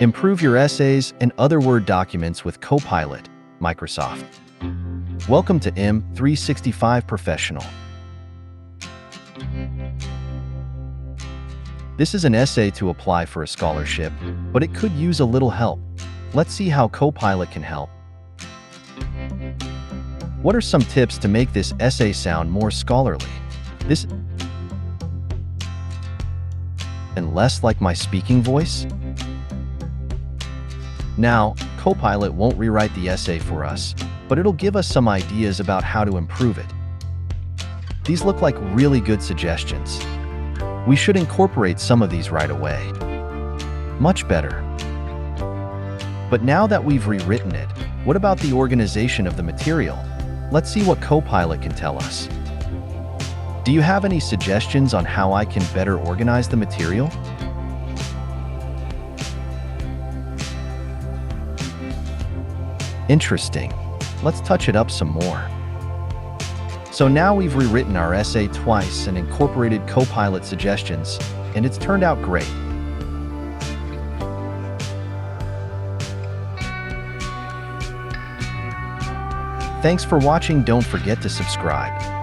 Improve your essays and other Word documents with Copilot, Microsoft. Welcome to M365 Professional. This is an essay to apply for a scholarship, but it could use a little help. Let's see how Copilot can help. What are some tips to make this essay sound more scholarly? This and less like my speaking voice? Now, Copilot won't rewrite the essay for us, but it'll give us some ideas about how to improve it. These look like really good suggestions. We should incorporate some of these right away. Much better. But now that we've rewritten it, what about the organization of the material? Let's see what Copilot can tell us. Do you have any suggestions on how I can better organize the material? Interesting. Let's touch it up some more. So now we've rewritten our essay twice and incorporated Copilot suggestions, and it's turned out great. Thanks for watching. Don't forget to subscribe.